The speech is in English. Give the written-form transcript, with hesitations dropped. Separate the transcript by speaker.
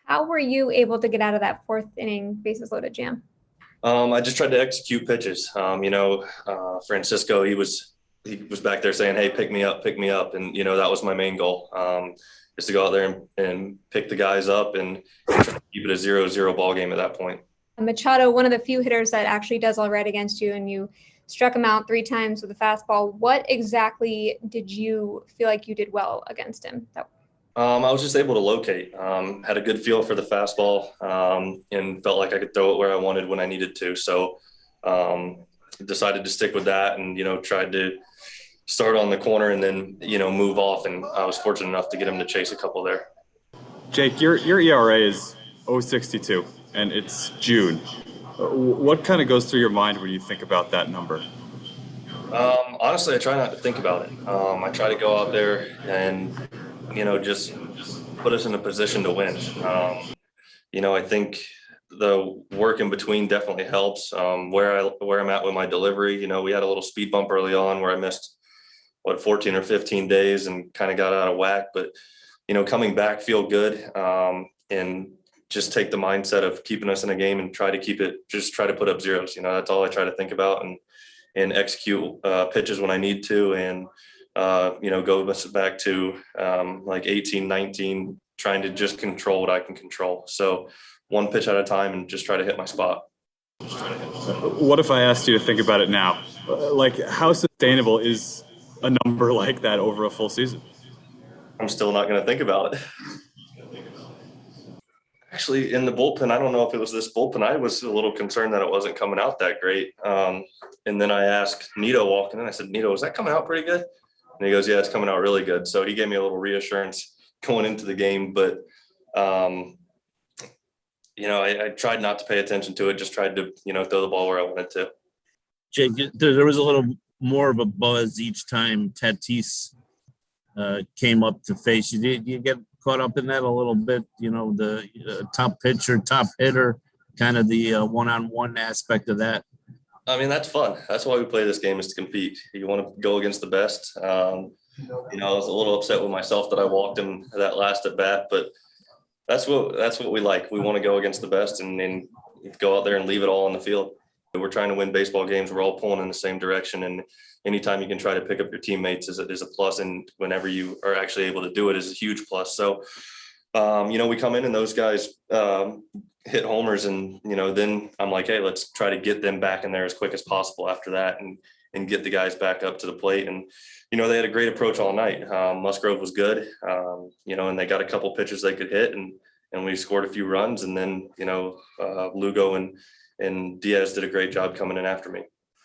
Speaker 1: How were you able to get out of that fourth inning bases loaded jam?
Speaker 2: I just tried to execute pitches. Francisco, he was back there saying, "Hey, pick me up," and that was my main goal, is to go out there and pick the guys up and try to keep it a 0-0 ball game at that point.
Speaker 1: Machado, one of the few hitters that actually does all right against you, and you struck him out 3 times with a fastball. What exactly did you feel like you did well against him?
Speaker 2: I was just able to locate. Had a good feel for the fastball, and felt like I could throw it where I wanted when I needed to. So decided to stick with that, and tried to start on the corner and then move off. And I was fortunate enough to get him to chase a couple there.
Speaker 3: Jake, your ERA is 0.62, and it's June. What kind of goes through your mind when you think about that number?
Speaker 2: Honestly, I try not to think about it. I try to go out there and just put us in a position to win. I think the work in between definitely helps. Where I'm at with my delivery, we had a little speed bump early on where I missed 14 or 15 days and kind of got out of whack. But coming back, feel good, and just take the mindset of keeping us in a game and try to put up zeros. That's all I try to think about, and execute pitches when I need to, and go back to like 18, 19, trying to just control what I can control. So one pitch at a time and just try to hit my spot.
Speaker 3: What if I asked you to think about it now? Like, how sustainable is a number like that over a full season?
Speaker 2: I'm still not going to think about it. Actually, in the bullpen, I don't know if it was this bullpen. I was a little concerned that it wasn't coming out that great. And then I asked Nito walking in. I said, "Nito, is that coming out pretty good?" And he goes, "Yeah, it's coming out really good." So he gave me a little reassurance going into the game. But, I tried not to pay attention to it, just tried to, throw the ball where I wanted to.
Speaker 4: Jake, there was a little more of a buzz each time Tatis came up to face you. Did you get caught up in that a little bit? The top pitcher, top hitter, kind of the one-on-one aspect of that.
Speaker 2: I mean, that's fun. That's why we play this game, is to compete. You want to go against the best. I was a little upset with myself that I walked him that last at bat, but that's what we like. We want to go against the best and go out there and leave it all on the field. We're trying to win baseball games. We're all pulling in the same direction, and anytime you can try to pick up your teammates is a plus, and whenever you are actually able to do it is a huge plus. So, we come in and those guys hit homers, and then I'm like, hey, let's try to get them back in there as quick as possible after that, and get the guys back up to the plate. And they had a great approach all night. Musgrove was good, and they got a couple pitches they could hit, and we scored a few runs, and then Lugo and Diaz did a great job coming in after me.